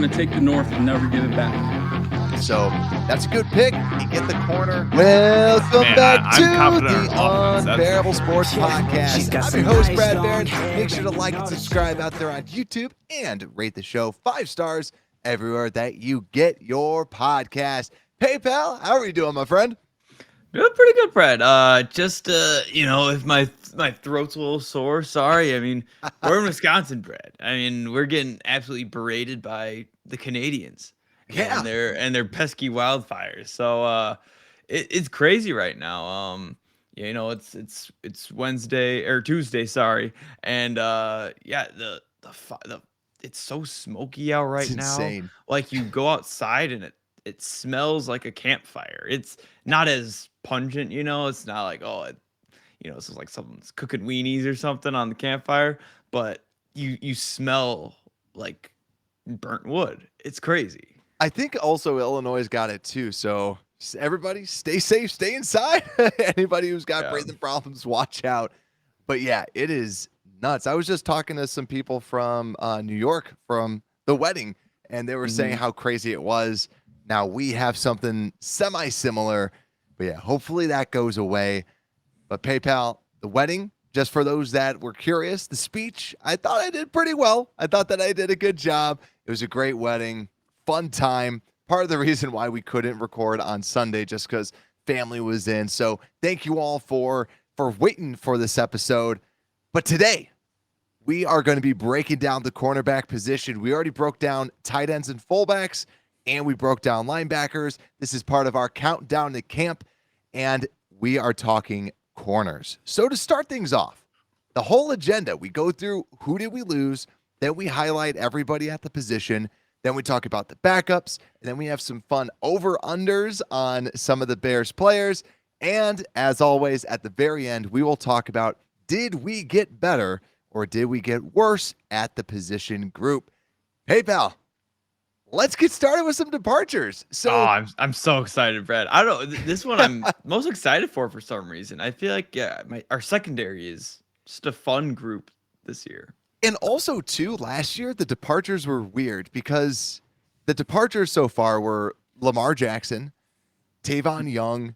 going to take the North and never give it back. So that's a good pick. You get the corner. Welcome back to the Unbearable Sports Podcast. I'm your host, Brad Barron. Make sure to like and subscribe out there on YouTube and rate the show 5 stars everywhere that you get your podcast. Hey, pal, how are you doing, my friend? Doing pretty good, Brad. If my throat's a little sore, sorry. I mean, we're in Wisconsin, Brad. I mean, we're getting absolutely berated by the Canadians. Yeah. And their pesky wildfires. So it's crazy right now. It's Wednesday or Tuesday, sorry. And it's so smoky out right now. Insane. Like you go outside and it smells like a campfire. It's not as pungent, it's not like, it's like someone's cooking weenies or something on the campfire, but you smell like burnt wood. It's crazy. I think also Illinois got it too. So everybody stay safe, stay inside. Anybody who's got breathing problems, watch out. But yeah, it is nuts. I was just talking to some people from New York from the wedding, and they were saying how crazy it was. Now we have something semi-similar, but yeah, hopefully that goes away. But PayPal, the wedding, just for those that were curious, the speech, I thought I did pretty well. I thought that I did a good job. It was a great wedding. Fun time. Part of the reason why we couldn't record on Sunday just because family was in. So thank you all for waiting for this episode. But today, we are going to be breaking down the cornerback position. We already broke down tight ends and fullbacks, and we broke down linebackers. This is part of our countdown to camp, and we are talking corners. So to start things off, the whole agenda, we go through who did we lose, then we highlight everybody at the position. Then we talk about the backups, and then we have some fun over-unders on some of the Bears players. And as always, at the very end, we will talk about, did we get better or did we get worse at the position group? Hey, pal, let's get started with some departures. So, I'm so excited, Brad. I don't know. This one I'm most excited for some reason. I feel like, our secondary is just a fun group this year. And also, too, last year, the departures were weird because the departures so far were Lamar Jackson, Tavon Young,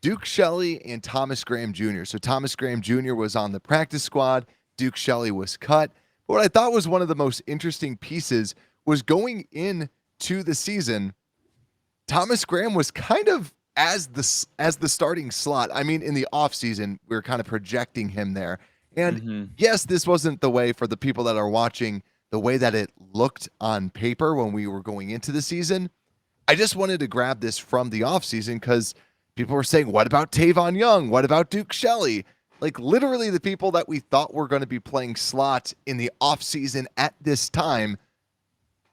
Duke Shelley, and Thomas Graham Jr. So Thomas Graham Jr. was on the practice squad. Duke Shelley was cut. But what I thought was one of the most interesting pieces was going into the season, Thomas Graham was kind of as the starting slot. I mean, in the offseason, we were kind of projecting him there. And yes, this wasn't the way for the people that are watching, the way that it looked on paper when we were going into the season. I just wanted to grab this from the offseason because people were saying, what about Tavon Young? What about Duke Shelley? Like literally the people that we thought were going to be playing slot in the offseason at this time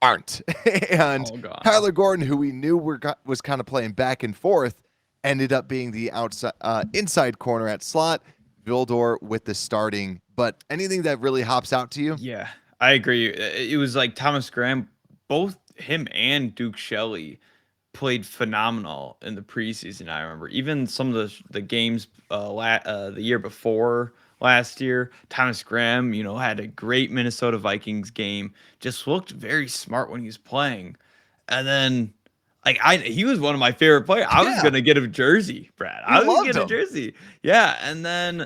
aren't. And Tyler Gordon, who we knew was kind of playing back and forth, ended up being the inside corner at slot. Vildor with the starting, but anything that really hops out to you? Yeah, I agree. It was like Thomas Graham, both him and Duke Shelley played phenomenal in the preseason. I remember even some of the games the year before last year. Thomas Graham, had a great Minnesota Vikings game. Just looked very smart when he was playing, and then. He was one of my favorite players. I was gonna get a jersey, Brad. I was gonna get a jersey. Yeah, and then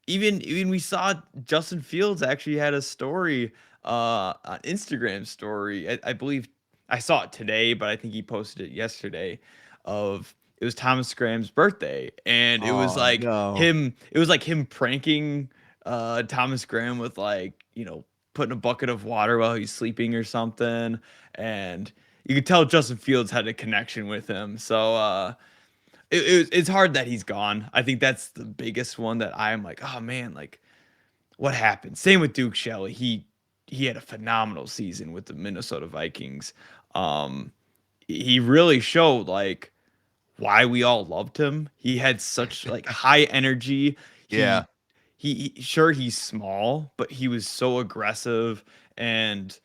even we saw Justin Fields actually had a story, an Instagram story. I believe I saw it today, but I think he posted it yesterday. It was Thomas Graham's birthday, and it was like him. It was like him pranking Thomas Graham with putting a bucket of water while he's sleeping or something, and. You could tell Justin Fields had a connection with him. So it's hard that he's gone. I think that's the biggest one that I'm like, oh man, like what happened? Same with Duke Shelley. He had a phenomenal season with the Minnesota Vikings. He really showed like why we all loved him. He had such like high energy. He's small, but he was so aggressive, and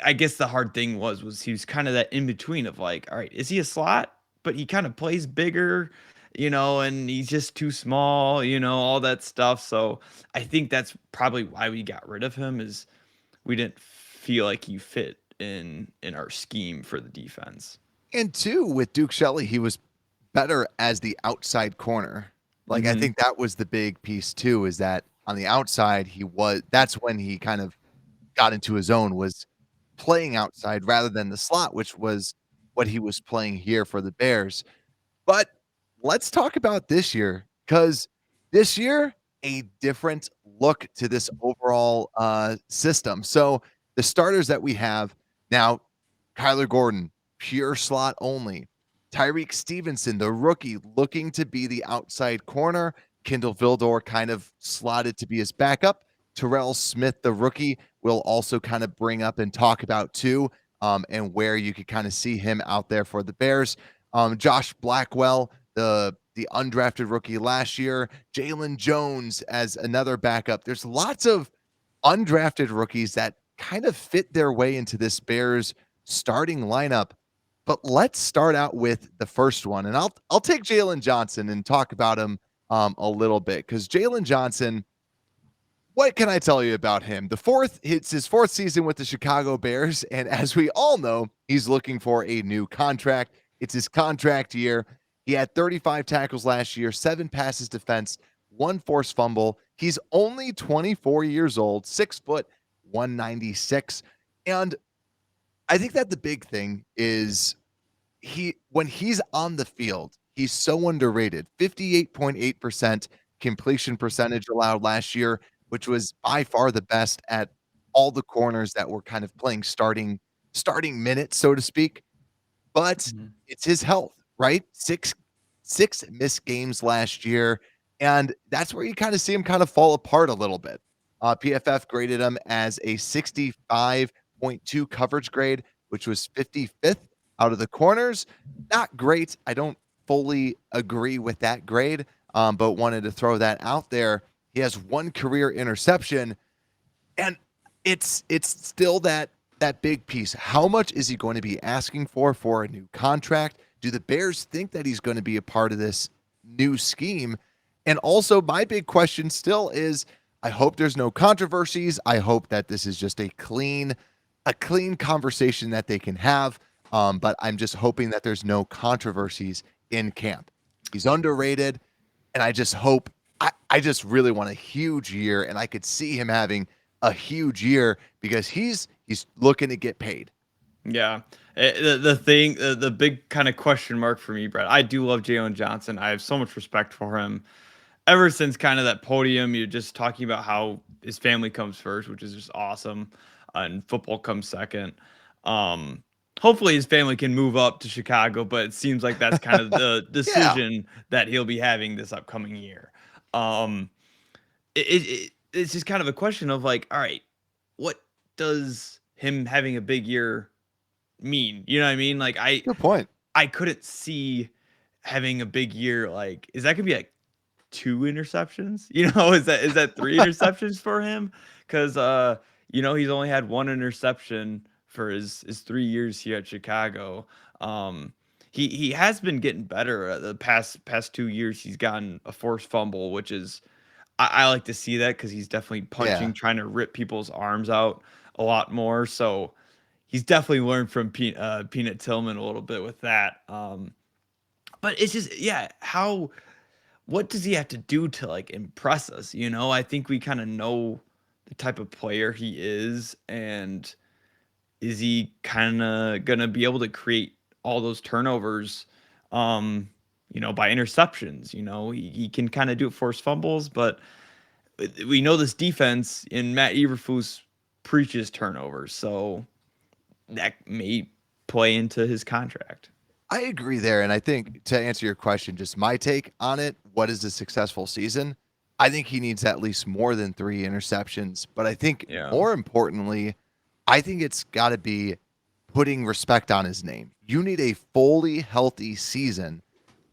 I guess the hard thing was he was kind of that in between of like, all right, is he a slot? But he kind of plays bigger, and he's just too small, all that stuff. So I think that's probably why we got rid of him is we didn't feel like he fit in our scheme for the defense. And two, with Duke Shelley, he was better as the outside corner. Like, I Mm-hmm. think that was the big piece too, is that on the outside, that's when he kind of got into his own, was playing outside rather than the slot, which was what he was playing here for the Bears. But let's talk about this year, because this year, a different look to this overall system. So the starters that we have now, Kyler Gordon, pure slot only. Tyrique Stevenson, the rookie, looking to be the outside corner. Kindle Vildor kind of slotted to be his backup. Terell Smith, the rookie, will also kind of bring up and talk about too, and where you could kind of see him out there for the Bears. Josh Blackwell, the undrafted rookie last year. Jaylon Jones as another backup. There's lots of undrafted rookies that kind of fit their way into this Bears starting lineup. But let's start out with the first one, and I'll take Jaylen Johnson and talk about him a little bit, because Jaylen Johnson, what can I tell you about him? It's his fourth season with the Chicago Bears, and as we all know, he's looking for a new contract. It's his contract year. He had 35 tackles last year, 7 passes defense, 1 forced fumble. He's only 24 years old, 6 foot, 196. And I think that the big thing is when he's on the field, he's so underrated. 58.8% completion percentage allowed last year, which was by far the best at all the corners that were kind of playing starting minutes, so to speak. But Mm-hmm. it's his health, right? Six missed games last year, and that's where you kind of see him kind of fall apart a little bit. PFF graded him as a 65.2 coverage grade, which was 55th out of the corners. Not great. I don't fully agree with that grade, but wanted to throw that out there. He has 1 career interception, and it's still that big piece. How much is he going to be asking for a new contract? Do the Bears think that he's going to be a part of this new scheme? And also, my big question still is, I hope there's no controversies. I hope that this is just a clean conversation that they can have. But I'm just hoping that there's no controversies in camp. He's underrated, and I just hope, I just really want a huge year, and I could see him having a huge year because he's looking to get paid. Yeah. The big kind of question mark for me, Brett, I do love Jaylon Johnson. I have so much respect for him. Ever since kind of that podium, you're just talking about how his family comes first, which is just awesome, and football comes second. Hopefully his family can move up to Chicago, but it seems like that's kind of the decision that he'll be having this upcoming year. It's just kind of a question of like, all right, what does him having a big year mean? You know what I mean? Like Good point. I couldn't see having a big year. Like, is that gonna be like 2 interceptions? You know, is that 3 interceptions for him? Because he's only had 1 interception for his 3 years here at Chicago. He has been getting better. The past 2 years, he's gotten a forced fumble, which is I like to see that because he's definitely punching, trying to rip people's arms out a lot more. So he's definitely learned from Peanut Tillman a little bit with that. But it's just, what does he have to do to like impress us? I think we kind of know the type of player he is, and is he kind of going to be able to create all those turnovers, by interceptions? He can kind of do it forced fumbles, but we know this defense and Matt Eberflus preaches turnovers, so that may play into his contract. I agree there. And I think, to answer your question, just my take on it, what is a successful season? I think he needs at least more than 3 interceptions. But I think more importantly, I think it's got to be putting respect on his name. You need a fully healthy season.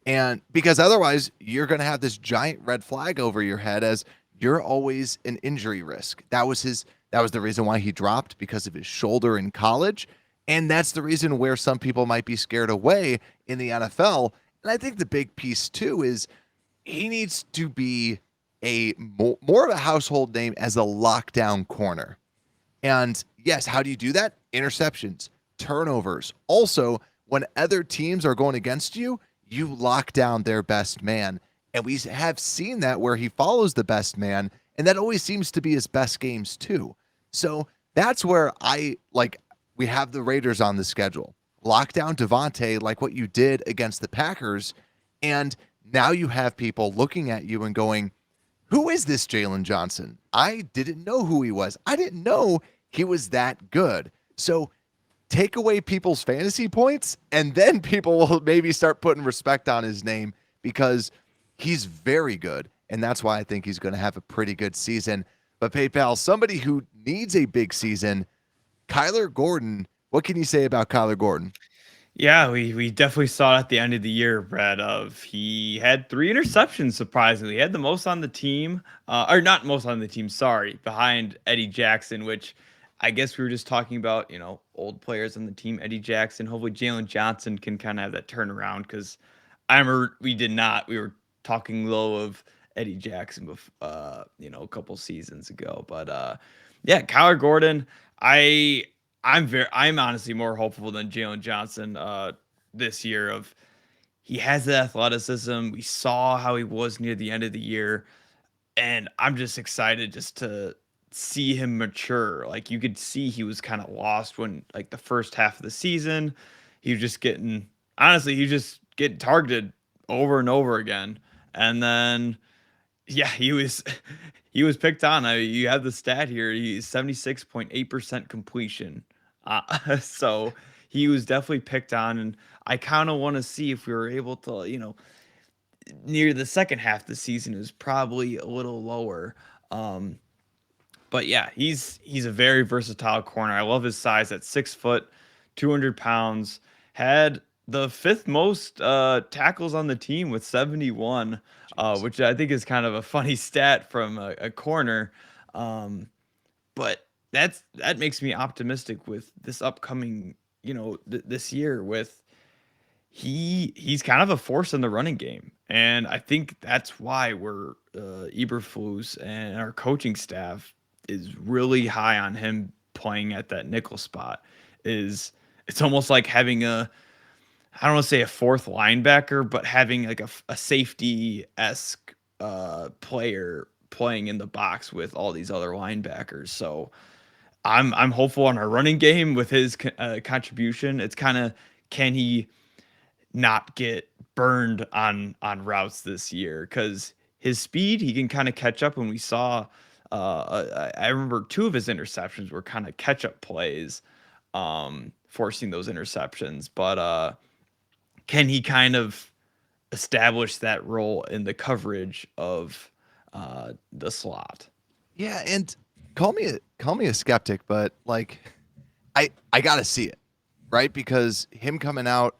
And because otherwise you're going to have this giant red flag over your head, as you're always an injury risk. That was the reason why he dropped, because of his shoulder in college. And that's the reason where some people might be scared away in the NFL. And I think the big piece too is he needs to be more of a household name as a lockdown corner. And yes, how do you do that? interceptions, turnovers. Also, when other teams are going against you, you lock down their best man. And we have seen that where he follows the best man, and that always seems to be his best games too. So that's where we have the Raiders on the schedule. Lock down Devontae like what you did against the Packers. And now you have people looking at you and going, who is this Jaylon Johnson? I didn't know who he was. I didn't know he was that good. So take away people's fantasy points, and then people will maybe start putting respect on his name because he's very good. And that's why I think he's going to have a pretty good season. But PayPal, somebody who needs a big season, Kyler Gordon. What can you say about Kyler Gordon? Yeah, we definitely saw it at the end of the year, Brad. He had 3 interceptions, surprisingly. He had the most on the team, or not most on the team, sorry, behind Eddie Jackson, which I guess we were just talking about, old players on the team, Eddie Jackson. Hopefully Jaylen Johnson can kind of have that turnaround, because I remember we were talking low of Eddie Jackson, a couple seasons ago. But yeah, Kyler Gordon, I'm honestly more hopeful than Jaylon Johnson this year. He has the athleticism. We saw how he was near the end of the year, and I'm just excited just to see him mature. Like, you could see he was kind of lost when, like, the first half of the season, he was just getting targeted over and over again. And then yeah, he was picked on. You have the stat here. He's 76.8% completion. So he was definitely picked on, and I kind of want to see if we were able to, near the second half of the season is probably a little lower. But yeah, he's a very versatile corner. I love his size at 6 foot, 200 pounds. Had the 5th most tackles on the team with 71, which I think is kind of a funny stat from a corner. But that makes me optimistic with this upcoming, this year. With he's kind of a force in the running game, and I think that's why we're Eberflus and our coaching staff is really high on him playing at that nickel spot. It's almost like having I don't want to say a 4th linebacker, but having like a safety-esque player playing in the box with all these other linebackers. So I'm hopeful on our running game with his contribution. It's kind of, can he not get burned on routes this year? Because his speed, he can kind of catch up. And we saw, I remember 2 of his interceptions were kind of catch-up plays, forcing those interceptions. But can he kind of establish that role in the coverage of the slot? Yeah, and call me a skeptic, but like I gotta see it, right? Because him coming out,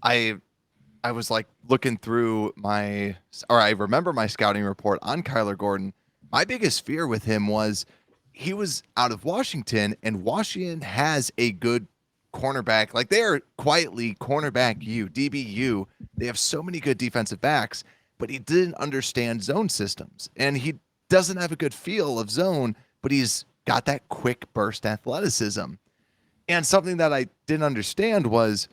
I was like looking through I remember my scouting report on Kyler Gordon. My biggest fear with him was he was out of Washington, and Washington has a good cornerback. Like, they are quietly cornerback DBU. They have so many good defensive backs, but he didn't understand zone systems, and he doesn't have a good feel of zone, but he's got that quick burst athleticism. And something that I didn't understand was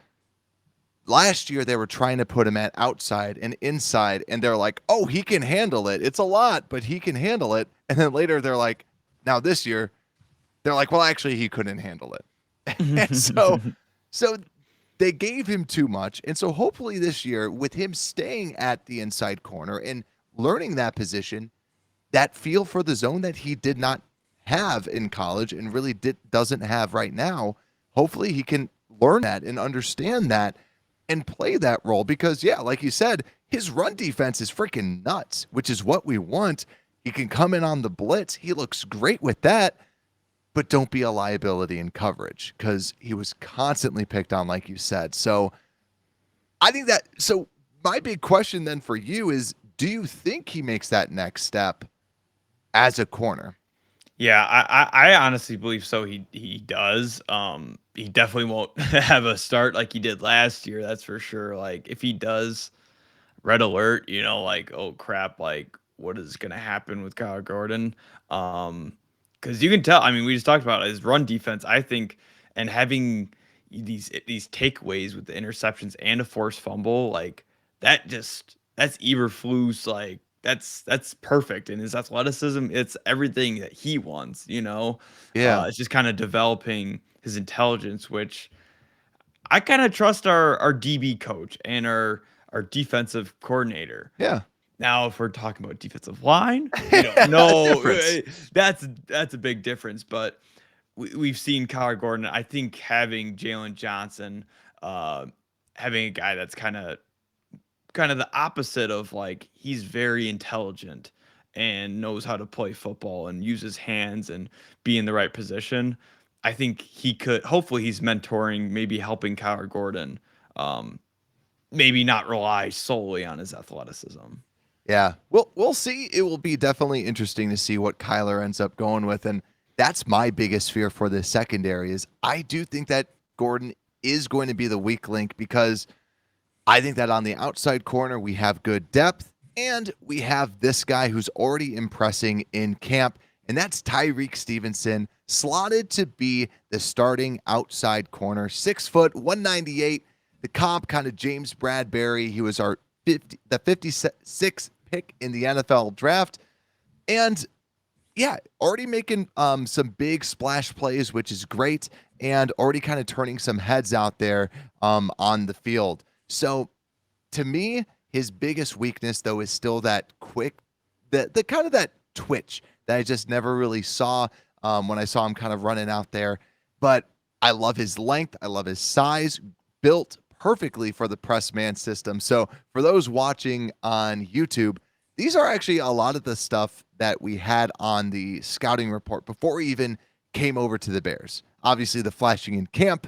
last year they were trying to put him at outside and inside, and they're like, oh, he can handle it. It's a lot, but he can handle it. And then later they're like, now this year, they're like, well, actually, he couldn't handle it. And so they gave him too much. And so hopefully this year, with him staying at the inside corner and learning that position, that feel for the zone that he did not have in college and really doesn't have right now, hopefully he can learn that and understand that and play that role. Because, yeah, like you said, his run defense is freaking nuts, which is what we want. He can come in on the blitz. He looks great with that. But don't be a liability in coverage, because he was constantly picked on, like you said. So I think so my big question then for you is, do you think he makes that next step as a corner? Yeah, I honestly believe so. He does. He definitely won't have a start like he did last year. That's for sure. Like, if he does, red alert, like, oh crap, like, what is going to happen with Kyler Gordon? Because you can tell, I mean, we just talked about his run defense. I think and having these takeaways with the interceptions and a forced fumble, like that's Eberflus, like that's perfect. And his athleticism, it's everything that he wants, Yeah. It's just kind of developing his intelligence, which I kind of trust our DB coach and our defensive coordinator. Yeah. Now, if we're talking about defensive line, Difference. that's a big difference. But we've seen Kyler Gordon. I think having Jaylon Johnson, having a guy that's kind of the opposite of, like, he's very intelligent and knows how to play football and use his hands and be in the right position. I think he could. Hopefully, he's mentoring, maybe helping Kyler Gordon. Maybe not rely solely on his athleticism. Yeah, we'll see. It will be definitely interesting to see what Kyler ends up going with, and that's my biggest fear for the secondary. Is I do think that Gordon is going to be the weak link, because I think that on the outside corner we have good depth, and we have this guy who's already impressing in camp, and that's Tyrique Stevenson, slotted to be the starting outside corner, 6 foot, 198. The comp, kind of James Bradbury. He was the 56th pick in the NFL draft. And yeah, already making some big splash plays, which is great, and already kind of turning some heads out there on the field. So to me, his biggest weakness, though, is still that the kind of that twitch that I just never really saw when I saw him kind of running out there. But I love his length. I love his size, built perfectly for the press man system. So for those watching on YouTube, these are actually a lot of the stuff that we had on the scouting report before we even came over to the Bears. Obviously, the flashing in camp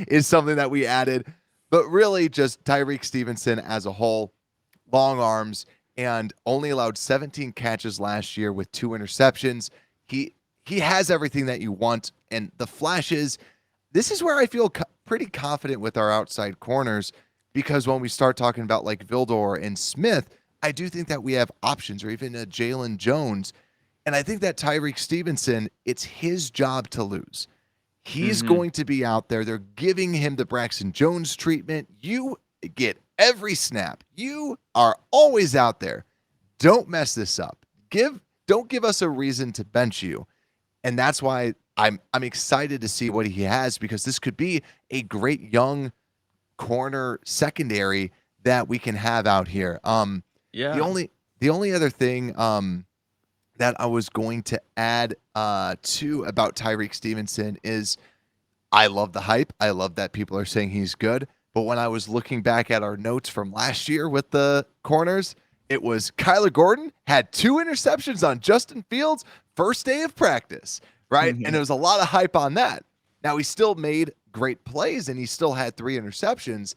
is something that we added, but really just Tyrique Stevenson as a whole, long arms, and only allowed 17 catches last year with 2 interceptions. He has everything that you want, and the flashes. This is where I feel pretty confident with our outside corners, because when we start talking about like Vildor and Smith, I do think that we have options, or even a Jaylon Jones. And I think that Tyrique Stevenson, it's his job to lose. He's going to be out there. They're giving him the Braxton Jones treatment. You get every snap. You are always out there. Don't mess this up. Don't give us a reason to bench you. And that's why I'm excited to see what he has, because this could be a great young corner secondary that we can have out here. Yeah. The only other thing that I was going to add to about Tyrique Stevenson is I love the hype. I love that people are saying he's good. But when I was looking back at our notes from last year with the corners, it was Kyler Gordon had 2 interceptions on Justin Fields first day of practice, right? And there was a lot of hype on that. Now, he still made great plays, and he still had 3 interceptions,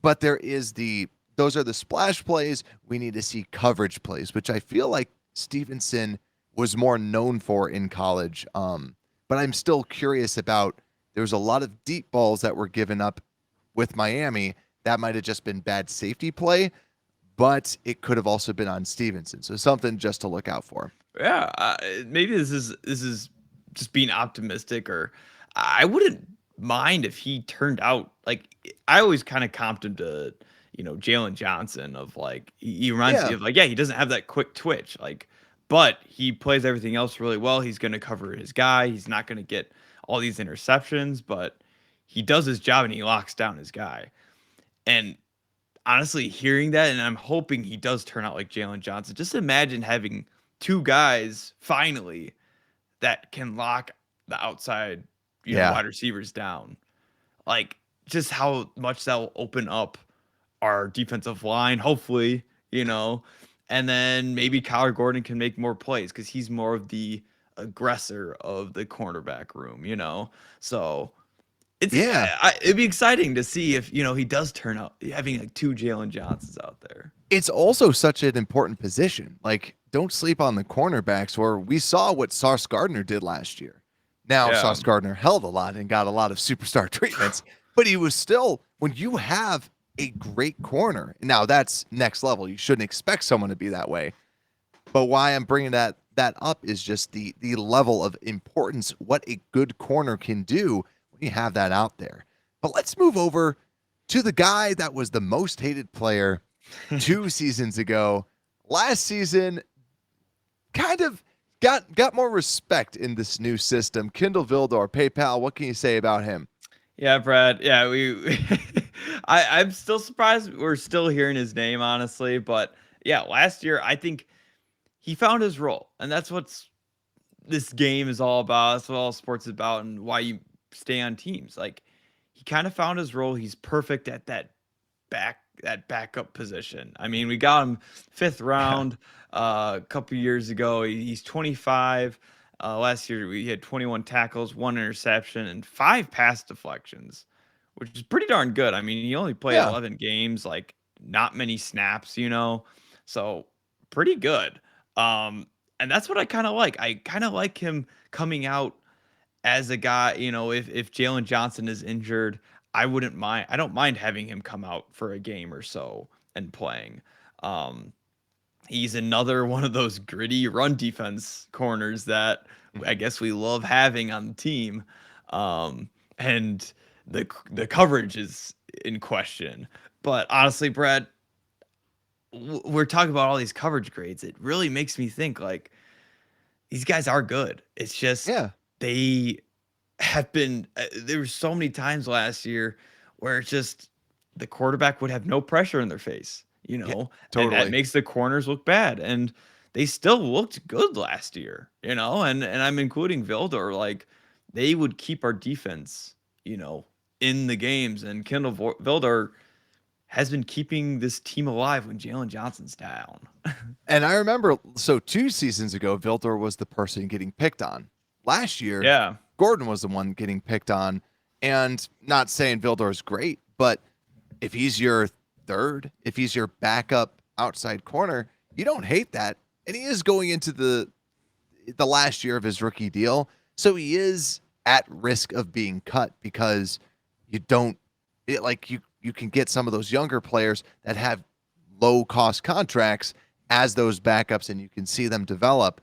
but those are the splash plays. We need to see coverage plays, which I feel like Stevenson was more known for in college. But I'm still curious about, there's a lot of deep balls that were given up with Miami. That might have just been bad safety play, but it could have also been on Stevenson. So something just to look out for. Yeah, maybe this is just being optimistic, or I wouldn't mind if he turned out like, I always kind of comped him to, Jaylon Johnson, of like, he reminds me of, like, yeah, he doesn't have that quick twitch, like, but he plays everything else really well. He's going to cover his guy. He's not going to get all these interceptions, but he does his job and he locks down his guy. And honestly, hearing that, and I'm hoping he does turn out like Jaylon Johnson. Just imagine having 2 guys finally that can lock the outside, wide receivers down. Like, just how much that will open up our defensive line, hopefully, and then maybe Kyler Gordon can make more plays, because he's more of the aggressor of the cornerback room, So it'd be exciting to see if, he does turn out having like 2 Jaylon Johnsons out there. It's also such an important position. Like, don't sleep on the cornerbacks, where we saw what Sauce Gardner did last year. Now, Sauce Gardner held a lot and got a lot of superstar treatments, but he was still, when you have a great corner, now that's next level. You shouldn't expect someone to be that way. But why I'm bringing that up is just the level of importance, what a good corner can do when when you have that out there. But let's move over to the guy that was the most hated player 2 seasons ago. Last season, kind of got more respect in this new system. Kindle Vildor, PayPal, what can you say about him? Yeah, Brad. Yeah, I'm still surprised we're still hearing his name, honestly. But yeah, last year I think he found his role, and that's what's this game is all about. That's what all sports is about, and why you stay on teams. Like he kind of found his role. He's perfect at that backup position. I mean, we got him 5th round a couple years ago. He's 25. Last year we had 21 tackles, 1 interception, and 5 pass deflections, which is pretty darn good. I mean, he only played Yeah. 11 games, like not many snaps, so pretty good. And that's what I kind of like. I kind of like him coming out as a guy, if Jaylon Johnson is injured, I wouldn't mind. I don't mind having him come out for a game or so and playing. He's another one of those gritty run defense corners that I guess we love having on the team. And the coverage is in question. But honestly, Brad, we're talking about all these coverage grades. It really makes me think like these guys are good. It's just they have been there were so many times last year where it's just the quarterback would have no pressure in their face, and that makes the corners look bad. And they still looked good last year, and I'm including Vildor. Like they would keep our defense, in the games, and Kindle Vildor has been keeping this team alive when Jaylon Johnson's down. And I remember, so 2 seasons ago, Vildor was the person getting picked on. Last year, Yeah. Gordon was the one getting picked on. And not saying Vildor is great, but if he's your third, if he's your backup outside corner, you don't hate that. And he is going into the last year of his rookie deal. So he is at risk of being cut because you can get some of those younger players that have low cost contracts as those backups, and you can see them develop.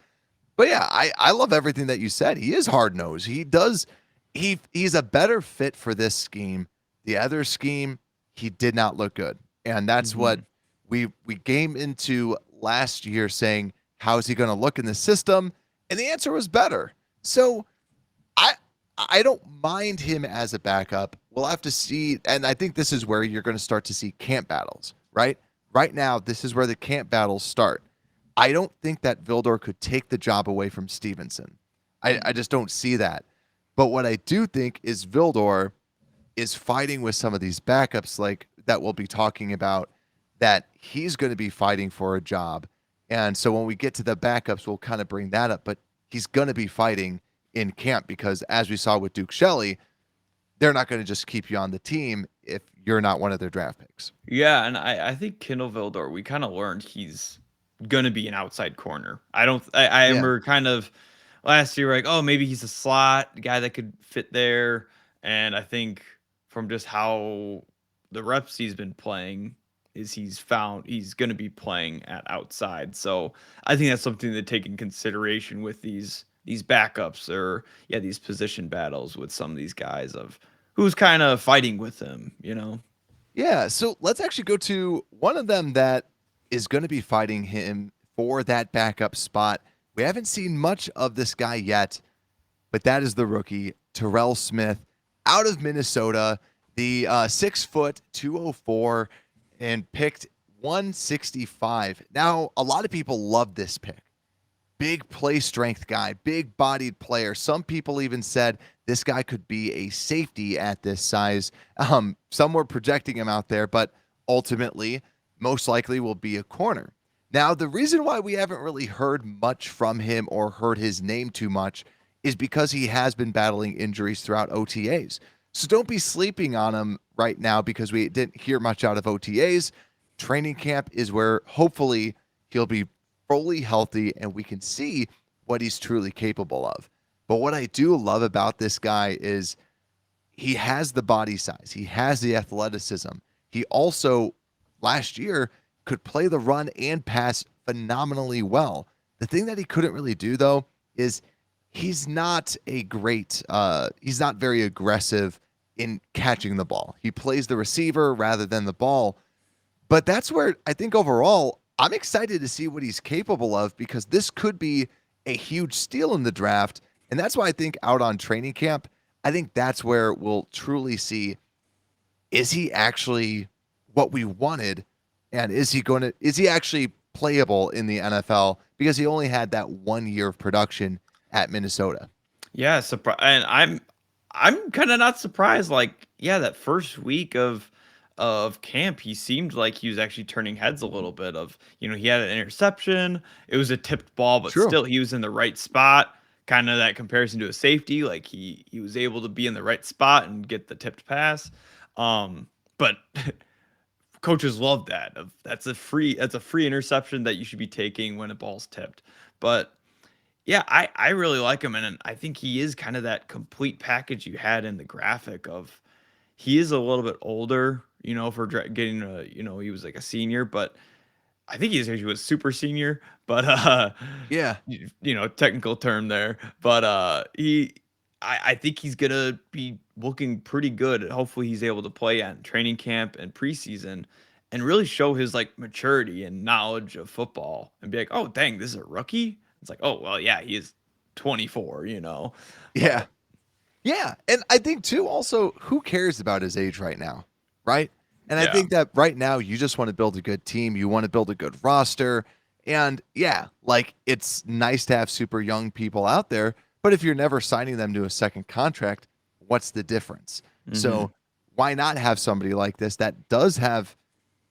But yeah, I love everything that you said. He is hard nosed. He's a better fit for this scheme. The other scheme, he did not look good. And that's what we came into last year saying, how is he going to look in the system? And the answer was better. So I don't mind him as a backup. We'll have to see. And I think this is where you're going to start to see camp battles, right? Right now, this is where the camp battles start. I don't think that Vildor could take the job away from Stevenson. I just don't see that. But what I do think is Vildor is fighting with some of these backups like that we'll be talking about, that he's going to be fighting for a job. And so when we get to the backups, we'll kind of bring that up. But he's going to be fighting in camp because, as we saw with Duke Shelley, they're not going to just keep you on the team if you're not one of their draft picks. Yeah, and I think Kindle Vildor, we kind of learned he's going to be an outside corner. I remember kind of last year, like, oh, maybe he's a slot guy that could fit there. And I think from just how the reps he's been playing is he's going to be playing at outside. So I think that's something to take in consideration with these backups or these position battles with some of these guys of who's kind of fighting with him, Yeah, so let's actually go to one of them that is going to be fighting him for that backup spot. We haven't seen much of this guy yet, but that is the rookie, Terell Smith, out of Minnesota, the 6 foot, 204, and picked 165. Now, a lot of people love this pick. Big play strength guy, big bodied player. Some people even said this guy could be a safety at this size. Some were projecting him out there, but ultimately, most likely will be a corner. Now, the reason why we haven't really heard much from him or heard his name too much is because he has been battling injuries throughout OTAs. So don't be sleeping on him right now because we didn't hear much out of OTAs. Training camp is where hopefully he'll be fully healthy and we can see what he's truly capable of. But what I do love about this guy is he has the body size. He has the athleticism. He also, last year, could play the run and pass phenomenally well. The thing that he couldn't really do, though, is he's not he's not very aggressive in catching the ball. He plays the receiver rather than the ball. But that's where I think overall, I'm excited to see what he's capable of, because this could be a huge steal in the draft. And that's why I think out on training camp, I think that's where we'll truly see, is he actually what we wanted? And is he actually playable in the NFL? Because he only had that 1 year of production at Minnesota. Yeah, and I'm kind of not surprised. Like, yeah, that first week of camp, he seemed like he was actually turning heads a little bit. He had an interception. It was a tipped ball, but True. still he was in the right spot. Kind of that comparison to a safety. Like he was able to be in the right spot and get the tipped pass. But coaches love that. That's a free interception that you should be taking when a ball's tipped. But yeah, I really like him, and I think he is kind of that complete package you had in the graphic of. He is a little bit older, for getting he was like a senior, but I think he was super senior, but Yeah. technical term there, but I think he's gonna be looking pretty good. Hopefully, he's able to play at training camp and preseason, and really show his like maturity and knowledge of football, and be like, oh dang, this is a rookie. It's like, oh well, yeah, he is 24. Yeah. Yeah. And I think too, also, who cares about his age right now? Right. And I Yeah. think that right now you just want to build a good team. You want to build a good roster. And yeah, like it's nice to have super young people out there, but if you're never signing them to a second contract, what's the difference? So why not have somebody like this that does have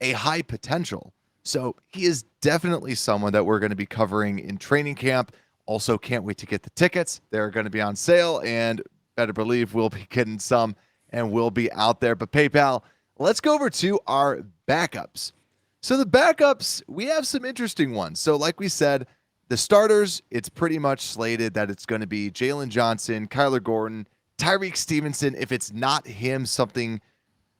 a high potential? So he is definitely someone that we're going to be covering in training camp. Also, can't wait to get the tickets. They're going to be on sale, and better believe we'll be getting some, and we'll be out there. But PayPal, let's go over to our backups. So the backups, we have some interesting ones. So like we said, the starters, it's pretty much slated that it's going to be Jaylon Johnson, Kyler Gordon, Tyrique Stevenson. If it's not him, something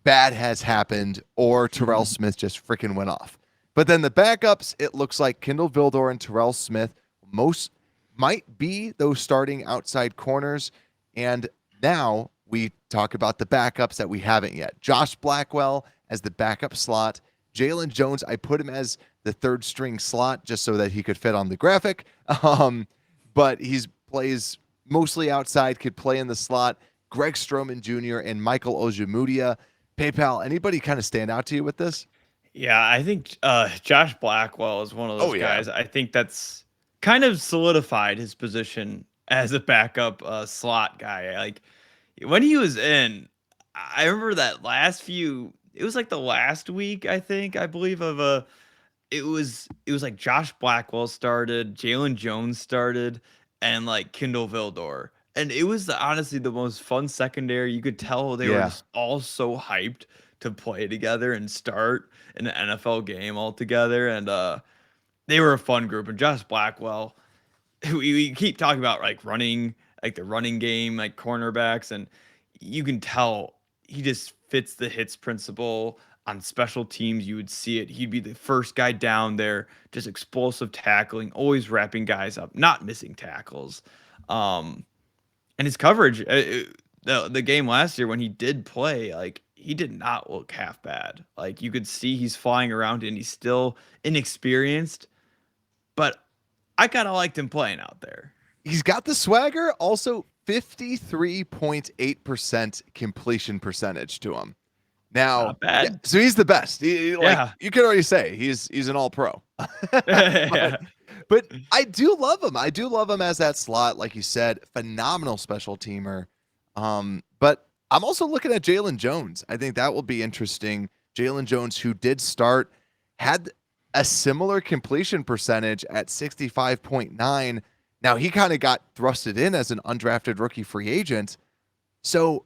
bad has happened, or Terell Smith just freaking went off. But then the backups, it looks like Kindle Vildor and Terell Smith most might be those starting outside corners. And now we talk about the backups that we haven't yet. Josh Blackwell as the backup slot. Jaylon Jones, I put him as the third string slot just so that he could fit on the graphic. But he's plays mostly outside, could play in the slot. Greg Stroman Jr. and Michael Ojemudia. PayPal, anybody kind of stand out to you with this? Yeah, I think Josh Blackwell is one of those Oh, yeah. guys. I think that's kind of solidified his position as a backup slot guy. Like when he was in, I remember that it was like the last week, I believe it was like Josh Blackwell started, Jaylon Jones started, and like Kindle Vildor. And it was honestly the most fun secondary. You could tell they were Yeah. just all so hyped to play together and start an NFL game all together. And they were a fun group. And Josh Blackwell, we keep talking about like running, like the running game, like cornerbacks, and you can tell he just fits the hits principle on special teams. You would see it. He'd be the first guy down there, just explosive tackling, always wrapping guys up, not missing tackles. And his coverage, the game last year when he did play, like he did not look half bad. Like you could see he's flying around and he's still inexperienced, but I kind of liked him playing out there. He's got the swagger, also 53.8% completion percentage to him. Now, Not bad. yeah, so he's the best. Yeah. You can already say he's an all pro. Yeah. But I do love him. I do love him as that slot, like you said, phenomenal special teamer. But I'm also looking at Jaylon Jones. I think that will be interesting. Jaylon Jones, who did start, had a similar completion percentage at 65.9. Now he kind of got thrusted in as an undrafted rookie free agent. So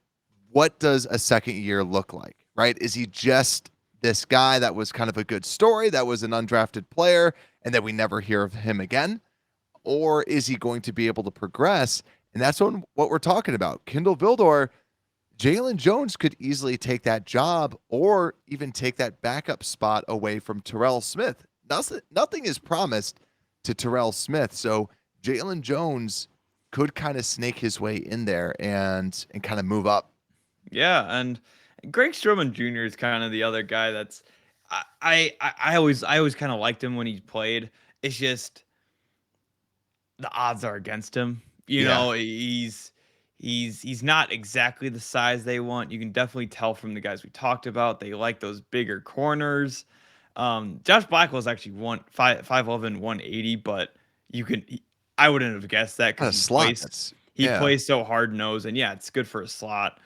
what does a second year look like, right? Is he just this guy that was kind of a good story, that was an undrafted player, and then we never hear of him again? Or is he going to be able to progress? And that's what we're talking about. Kindle Vildor, Jaylon Jones could easily take that job or even take that backup spot away from Terell Smith. Nothing is promised to Terell Smith. So Jaylon Jones could kind of snake his way in there and kind of move up. Yeah, and Greg Stroman Jr. is kind of the other guy that's I always kind of liked him when he played. It's just the odds are against him. You Yeah. know, he's not exactly the size they want. You can definitely tell from the guys we talked about. They like those bigger corners. Josh Blackwell's actually 5'11", 180, but I wouldn't have guessed that What a because slot. he plays so hard nosed, and yeah, it's good for a slot.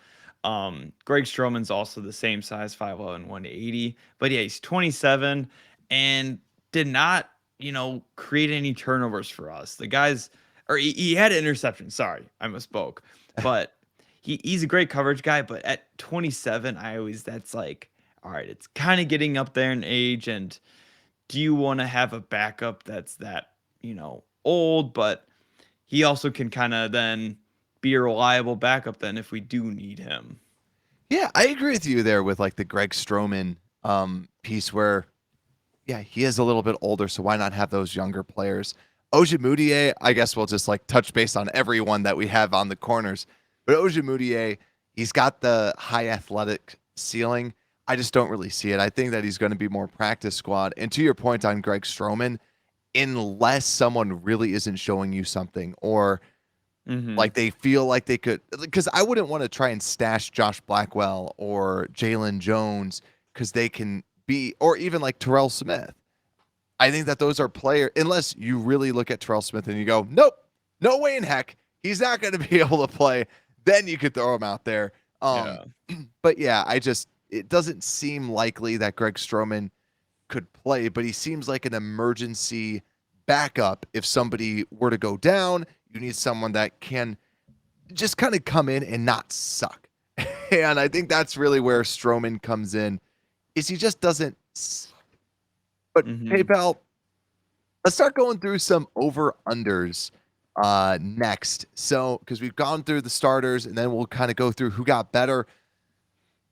Greg Stroman's also the same size, 5'11", 180, but yeah, he's 27 and did not, create any turnovers for us. The guys, or he had an interception. Sorry, I misspoke, but he's a great coverage guy. But at 27, that's like, all right, it's kind of getting up there in age, and do you want to have a backup that's that, old, but he also can kind of then be a reliable backup then if we do need him. Yeah, I agree with you there with like the Greg Stroman piece where, yeah, he is a little bit older, so why not have those younger players? Ojemudia, I guess we'll just like touch base on everyone that we have on the corners. But Ojemudia, he's got the high athletic ceiling. I just don't really see it. I think that he's going to be more practice squad. And to your point on Greg Stroman, unless someone really isn't showing you something or like they feel like they could, because I wouldn't want to try and stash Josh Blackwell or Jaylon Jones because they can be, or even like Terrell Smith. I think that those are players, unless you really look at Terrell Smith and you go, nope, no way in heck, he's not going to be able to play. Then you could throw him out there. But yeah, it doesn't seem likely that Greg Stroman could play, but he seems like an emergency backup. If somebody were to go down, you need someone that can just kind of come in and not suck. And I think that's really where Stroman comes in, is he just doesn't suck. But hey, pal, let's start going through some over-unders next. So, because we've gone through the starters, and then we'll kind of go through who got better.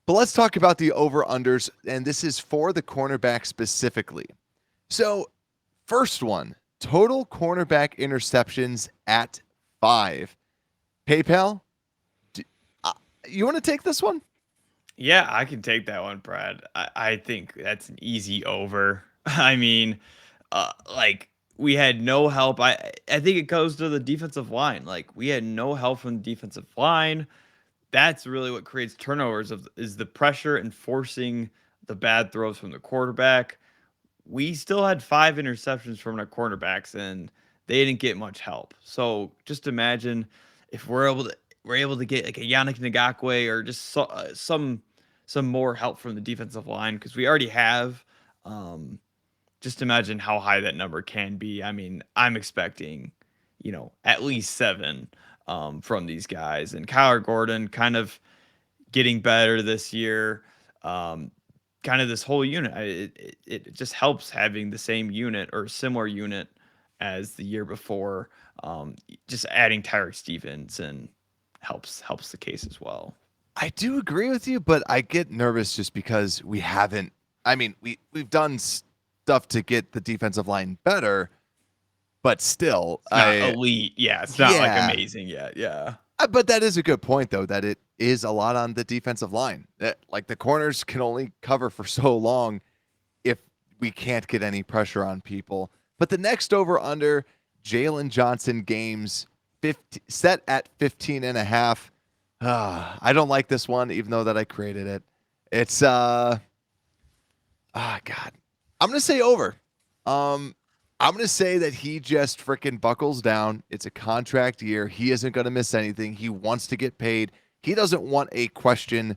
But let's talk about the over-unders, and this is for the cornerback specifically. So, first one, total cornerback interceptions at 5. PayPal, you want to take this one? Yeah, I can take that one, Brad. I think that's an easy over. I mean, like we had no help. I think it goes to the defensive line. Like we had no help from the defensive line. That's really what creates turnovers is the pressure and forcing the bad throws from the quarterback. We still had 5 interceptions from our cornerbacks, and they didn't get much help. So just imagine if we're able to get like a Yannick Ngakoue or just some more help from the defensive line because we already have. Just imagine how high that number can be. I mean, I'm expecting, at least 7 from these guys, and Kyler Gordon kind of getting better this year. Kind of this whole unit. It just helps having the same unit or similar unit as the year before. Just adding Tyrique Stevenson helps the case as well. I do agree with you, but I get nervous just because we haven't. I mean, we've done stuff to get the defensive line better, but still, it's not elite. Yeah, it's not like amazing yet. Yeah. But that is a good point, though, that it is a lot on the defensive line. That like the corners can only cover for so long if we can't get any pressure on people. But the next over under Jaylen Johnson games set at 15.5. I don't like this one, even though that I created it. It's God. I'm gonna say over. I'm going to say that he just freaking buckles down. It's a contract year. He isn't going to miss anything. He wants to get paid. He doesn't want a question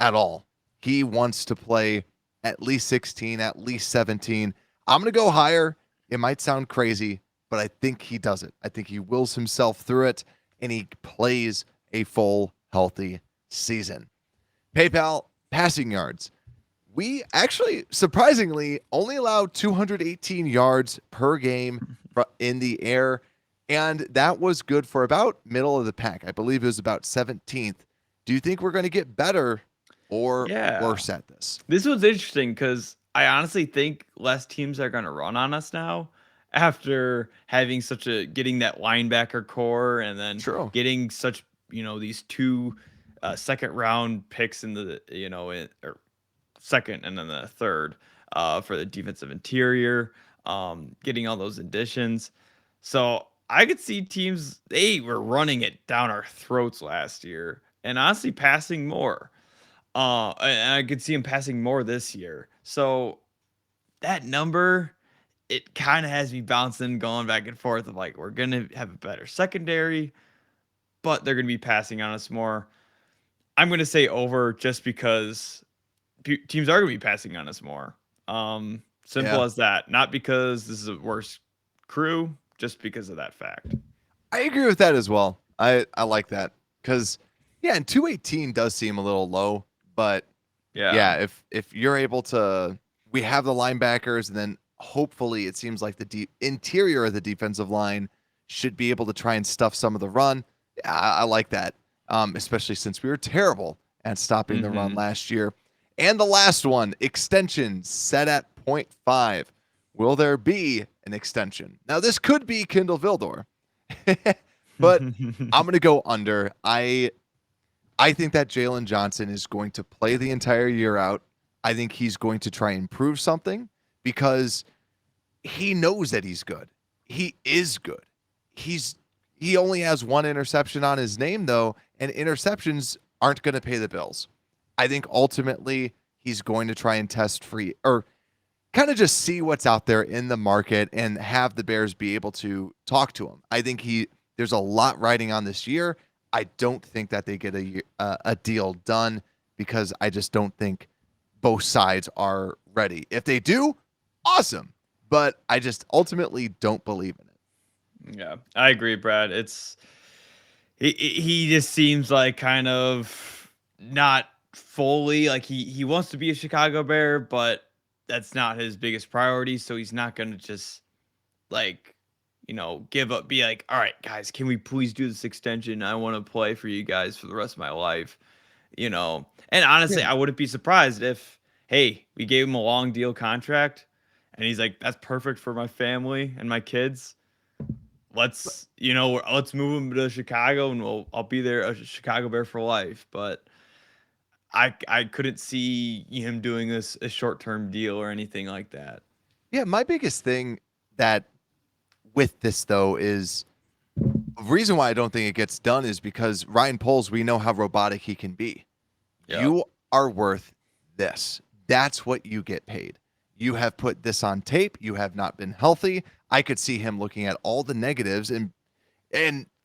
at all. He wants to play at least 16, at least 17. I'm going to go higher. It might sound crazy, but I think he does it. I think he wills himself through it, and he plays a full, healthy season. PayPal passing yards. We actually, surprisingly, only allowed 218 yards per game in the air, and that was good for about middle of the pack. I believe it was about 17th. Do you think we're going to get better or worse at this? This was interesting because I honestly think less teams are going to run on us now, after having getting that linebacker core and then True. getting such, these two second round picks in the, or second and then the third for the defensive interior, getting all those additions. So I could see teams, they were running it down our throats last year and honestly passing more. And I could see him passing more this year. So that number, it kind of has me bouncing, going back and forth of like, we're going to have a better secondary, but they're going to be passing on us more. I'm going to say over just because teams are going to be passing on us more. Simple Yeah. as that. Not because this is a worse crew, just because of that fact. I agree with that as well. I like that because, yeah, and 218 does seem a little low, but yeah, if you're able to, we have the linebackers, and then hopefully it seems like the interior of the defensive line should be able to try and stuff some of the run. Yeah, I like that, especially since we were terrible at stopping the run last year. And the last one, extension set at 0.5. Will there be an extension? Now, this could be Kindle Vildor, but I'm going to go under. I think that Jaylen Johnson is going to play the entire year out. I think he's going to try and prove something because he knows that he's good. He is good. He only has one interception on his name, though, and interceptions aren't going to pay the bills. I think ultimately he's going to try and test free or kind of just see what's out there in the market and have the Bears be able to talk to him. I think there's a lot riding on this year. I don't think that they get a deal done because I just don't think both sides are ready. If they do, awesome. But I just ultimately don't believe in it. Yeah, I agree, Brad. He just seems like kind of not fully like he wants to be a Chicago Bear, but that's not his biggest priority. So he's not going to just like, give up, be like, all right, guys, can we please do this extension? I want to play for you guys for the rest of my life, And honestly, I wouldn't be surprised if, hey, we gave him a long deal contract and he's like, that's perfect for my family and my kids. Let's move him to Chicago and I'll be there a Chicago Bear for life. But I couldn't see him doing this a short-term deal or anything like that. Yeah, my biggest thing that with this though is the reason why I don't think it gets done is because Ryan Poles, we know how robotic he can be. Yep. You are worth this. That's what you get paid. You have put this on tape. You have not been healthy. I could see him looking at all the negatives and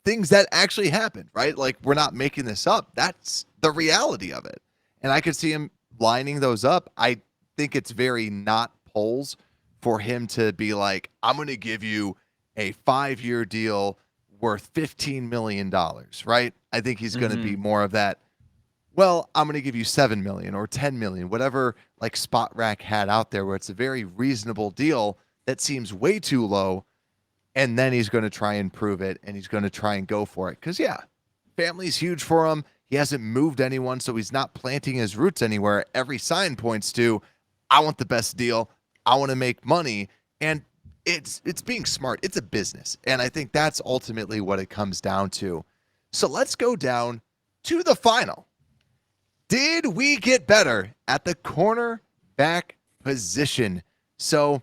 things that actually happened, right? Like, we're not making this up. That's the reality of it. And I could see him lining those up. I think it's very not Poles for him to be like, I'm going to give you a 5-year deal worth $15 million, right? I think he's going to be more of that. Well, I'm going to give you $7 million or $10 million, whatever like Spot Rack had out there, where it's a very reasonable deal that seems way too low. And then he's going to try and prove it, and he's going to try and go for it. Because, yeah, family's huge for him. He hasn't moved anyone, so he's not planting his roots anywhere. Every sign points to, I want the best deal. I want to make money. And it's being smart. It's a business. And I think that's ultimately what it comes down to. So let's go down to the final. Did we get better at the cornerback position? So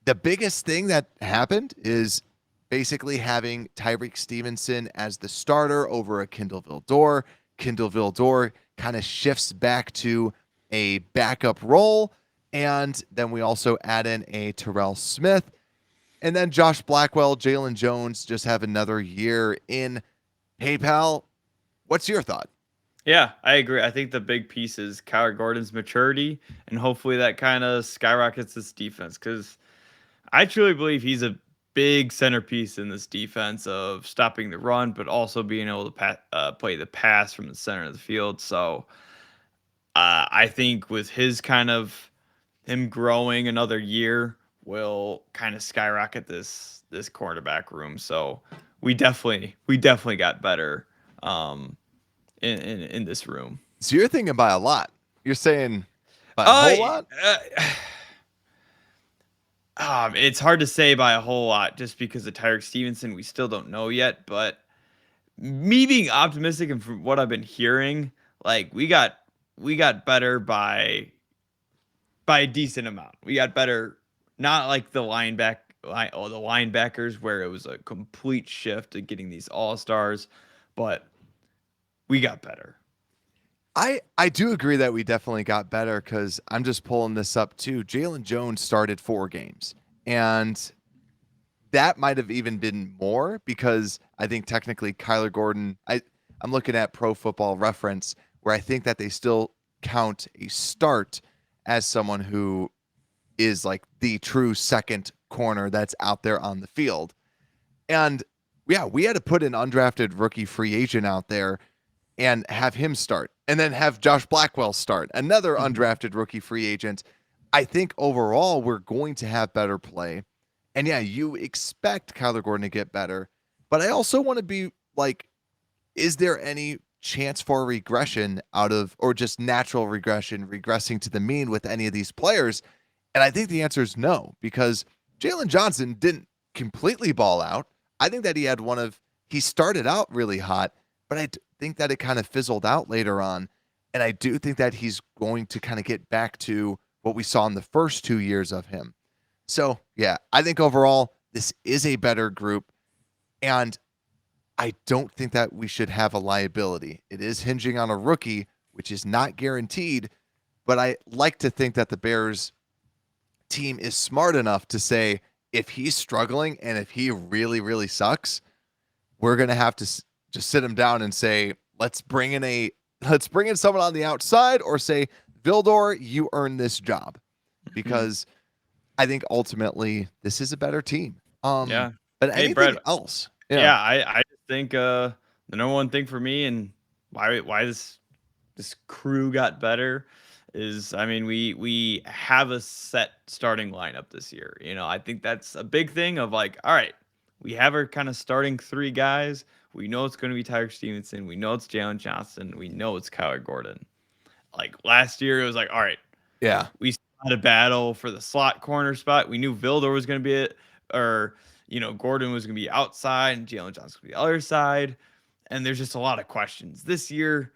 the biggest thing that happened is basically having Tyrique Stevenson as the starter over a Kindle Vildor. Kindle Vildor kind of shifts back to a backup role. And then we also add in a Terell Smith. And then Josh Blackwell, Jaylon Jones just have another year in PayPal. What's your thought? Yeah, I agree. I think the big piece is Kyler Gordon's maturity, and hopefully that kind of skyrockets this defense, because I truly believe he's a big centerpiece in this defense of stopping the run, but also being able to play the pass from the center of the field. So I think with his kind of him growing another year will kind of skyrocket this cornerback room. So we definitely got better in this room. So you're thinking by a lot. You're saying by a whole lot? It's hard to say by a whole lot just because of Tyreek Stevenson. We still don't know yet, but me being optimistic and from what I've been hearing, like we got better by a decent amount. We got better, not like the linebackers where it was a complete shift to getting these all-stars, but we got better. I do agree that we definitely got better because I'm just pulling this up too. Jaylon Jones started 4 games, and that might have even been more because I think technically Kyler Gordon, I'm looking at Pro Football Reference where I think that they still count a start as someone who is like the true second corner that's out there on the field. And yeah, we had to put an undrafted rookie free agent out there and have him start, and then have Josh Blackwell start, another undrafted rookie free agent. I think overall we're going to have better play. And yeah, you expect Kyler Gordon to get better, but I also want to be like, is there any chance for regression out of, or just natural regression, regressing to the mean with any of these players? And I think the answer is no, because Jaylen Johnson didn't completely ball out. I think that he started out really hot, but I think that it kind of fizzled out later on. And I do think that he's going to kind of get back to what we saw in the first 2 years of him. So yeah, I think overall this is a better group, and I don't think that we should have a liability. It is hinging on a rookie, which is not guaranteed, but I like to think that the Bears team is smart enough to say, if he's struggling and if he really, really sucks, we're going to have to just sit him down and say, let's bring in someone on the outside, or say, Vildor, you earn this job, because I think ultimately this is a better team. Yeah. But Hey, anything Brad, else? Yeah, I just think the number one thing for me and why this crew got better is, I mean, we have a set starting lineup this year. You know, I think that's a big thing of like, all right, we have our kind of starting 3 guys. We know it's going to be Tyrique Stevenson. We know it's Jaylon Johnson. We know it's Kyler Gordon. Like last year, it was like, all right, Yeah. we still had a battle for the slot corner spot. We knew Vildor was going to be it, or Gordon was going to be outside and Jaylon Johnson was going to be the other side. And there's just a lot of questions. This year,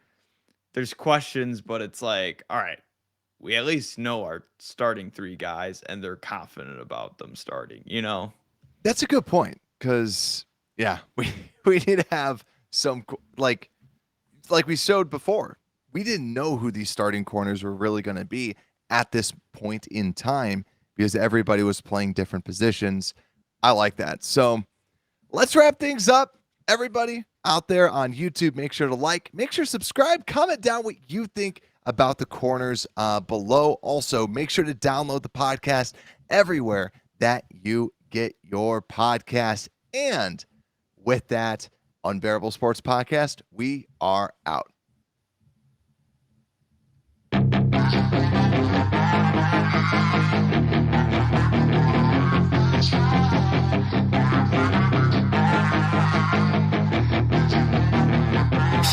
there's questions, but it's like, all right, we at least know our starting 3 guys and they're confident about them starting, That's a good point, because yeah, we need to have some, like we showed before. We didn't know who these starting corners were really going to be at this point in time because everybody was playing different positions. I like that. So let's wrap things up. Everybody out there on YouTube, make sure to make sure to subscribe, comment down what you think about the corners below. Also, make sure to download the podcast everywhere that you get your podcast. And with that, Unbearable Sports Podcast, we are out.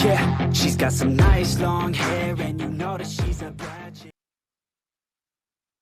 Yeah, she's got some nice long hair, and you know that she's a